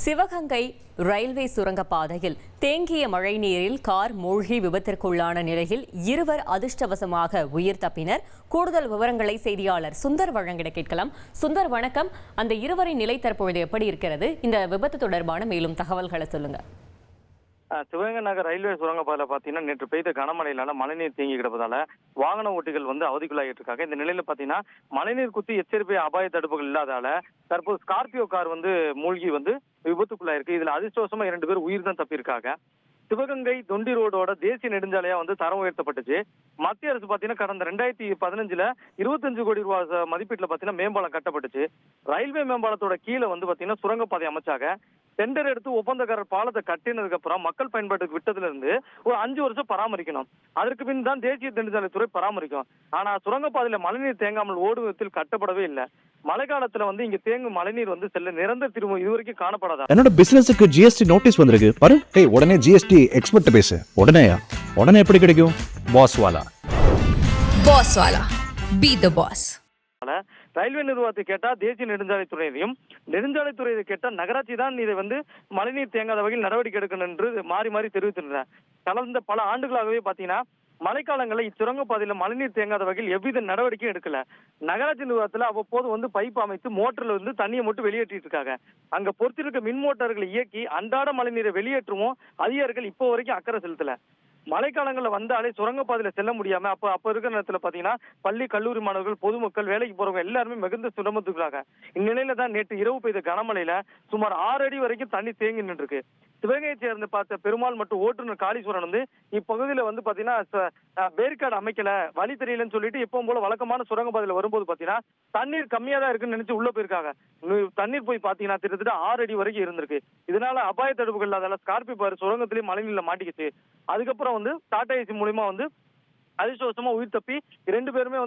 Sivaganga railway சுரங்கப்பாதையில் தேங்கிய மழைநீரில் car மூழ்கி விபத்திற்குள்ளான நிலையில் இருவர் அதிர்ஷ்டவசமாக உயிர் தப்பினர். கூடுதல் விவரங்களை செய்தியாளர் சுந்தர் வழங்கிட கேட்கலாம். சுந்தர், வணக்கம். அந்த இருவரின் நிலை தற்பொழுது எப்படி இருக்கிறது? இந்த விபத்து தொடர்பான மேலும் தகவல்களை சொல்லுங்க. சிவகங்கை நகர் ரயில்வே சுரங்கப்பாதையில் பார்த்தீங்கன்னா நேற்று பெய்த கனமழையிலான மழைநீர் தேங்கி கிடப்பதால வாகன ஓட்டிகள் அவதிக்குள்ளாகிட்டு இருக்காங்க. இந்த நிலையில பார்த்தீங்கன்னா மழைநீர் குத்தி எச்சரிக்கை அபாய தடுப்புகள் இல்லாதால தற்போது ஸ்கார்பியோ கார் மூழ்கி விபத்துக்குள்ளாயிருக்கு. இதுல அதிர்ஷ்டவசமா 2 பேர் உயிர் தான் தப்பியிருக்காங்க. சிவகங்கை தொண்டி ரோடோட தேசிய நெடுஞ்சாலையா தரம் உயர்த்தப்பட்டுச்சு. மத்திய அரசு பாத்தீங்கன்னா கடந்த 2015 25 கோடி ரூபாய் மதிப்பீட்டுல பாத்தீங்கன்னா மேம்பாலம் கட்டப்பட்டுச்சு. ரயில்வே மேம்பாலத்தோட கீழே பாத்தீங்கன்னா சுரங்கப்பாதை அமைச்சாங்க. டெண்டர் எடுத்து ஒப்பந்தக்காரர் பாலத்தை கட்டினதுக்கு அப்புறம் மக்கள் பயன்பாட்டுக்கு விட்டதுல இருந்து ஒரு 5 வருஷம் பராமரிக்கணும். அதற்கு பின் தான் தேசிய நெடுஞ்சாலைத்துறை பராமரிக்கும். ஆனா சுரங்கப்பாதையில மழைநீர் தேங்காமல் ஓடுவதில் கட்டப்படவே இல்லை. மழை காலத்துல இங்க தேங்கும் மழைநீர் செல்ல நிரந்தர தீர்வு இதுவரைக்கும் காணப்படாதா. என்னோட பிசினஸுக்கு ஜிஎஸ்டி நோட்டீஸ் வந்திருக்கு பாரு. உடனே ஜிஎஸ்டி எக்ஸ்பர்ட் பேசு. உடனே எப்படி கிடைக்கும்? பாஸ் வாலா பி தி பாஸ். ரயில்வே நிர்வாகத்தை கேட்டா தேசிய நெடுஞ்சாலைத்துறையையும், நெடுஞ்சாலைத்துறையை கேட்டா நகராட்சி தான் இதை மழைநீர் தேங்காத வகையில் நடவடிக்கை எடுக்கணும் என்று மாறி மாறி தெரிவித்திருந்தனர். கடந்த பல ஆண்டுகளாகவே பாத்தீங்கன்னா மழைக்காலங்களில் இச்சுரங்கப்பாதையில மழைநீர் தேங்காத வகையில் எவ்வித நடவடிக்கையும் எடுக்கல. நகராட்சி நிர்வாகத்துல அவ்வப்போது பைப் அமைத்து மோட்டர்ல தண்ணியை மட்டும் வெளியேற்றிட்டு இருக்காங்க. அங்க பொறுத்திருக்க மின் மோட்டார்களை இயக்கி அன்றாட மழைநீரை வெளியேற்றுவோம் அதிகாரிகள் இப்போ வரைக்கும் அக்கறை செலுத்தல. மழைக்காலங்களில் வந்தாலே சுரங்கப்பாதையில செல்ல முடியாம அப்ப இருக்கிற நேரத்துல பாத்தீங்கன்னா பள்ளி கல்லூரி மாணவர்கள், பொதுமக்கள், வேலைக்கு போறவங்க எல்லாருமே மிகுந்த சிரமத்துக்குறாங்க. இந்நிலையில தான் நேற்று இரவு பெய்த கனமழையில சுமார் 6 அடி வரைக்கும் தண்ணி தேங்கி நின்று இருக்கு. சிவகங்கையை சேர்ந்து பார்த்த பெருமாள் மற்றும் ஓட்டுநர் காளீஸ்வரன் இப்பகுதியில பாத்தீங்கன்னா பேரிகார்டு அமைக்கல, வழி தெரியலன்னு சொல்லிட்டு எப்பவும் போல வழக்கமான சுரங்கப்பாதையில வரும்போது பாத்தீங்கன்னா தண்ணீர் கம்மியா தான் இருக்குன்னு நினைச்சு உள்ள போயிருக்காங்க. தண்ணீர் போய் பாத்தீங்கன்னா கிட்டத்தட்ட 6 அடி வரைக்கும் இருந்திருக்கு. இதனால அபாய தடுப்புகள் இல்லாதால ஸ்கார்பியோ பாரு சுரங்கத்திலேயே மழைநீர்ல மாட்டிக்கிச்சு. அதுக்கப்புறம் டாடா ஏசி மூலமா அதிர்ஷ்டவசமா உயிர் தப்பி 2 பேருமே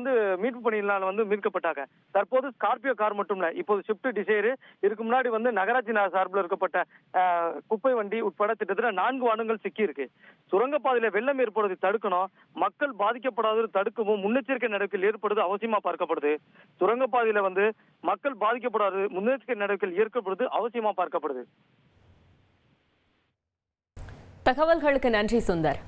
மீட்பு பணியினால் மீட்கப்பட்டாங்க. தற்போது ஸ்கார்பியோ கார் மட்டும் இல்ல, இப்போது ஷிப்ட் டிசைர், இதுக்கு முன்னாடி நகராட்சி சார்பில் இருக்கப்பட்ட குப்பை வண்டி உட்பட கிட்டத்தட்ட 4 வாகனங்கள் சிக்கி இருக்கு. சுரங்கப்பாதையில வெள்ளம் ஏற்படுவதை தடுக்கணும், மக்கள் பாதிக்கப்படாத தடுக்கவும் முன்னெச்சரிக்கை நடவடிக்கைகள் ஏற்படுவது அவசியமா பார்க்கப்படுது. சுரங்கப்பாதையில மக்கள் பாதிக்கப்படாத முன்னெச்சரிக்கை நடவடிக்கைகள் ஏற்படுவது அவசியமா பார்க்கப்படுது. தகவல்களுக்கு நன்றி சுந்தர்.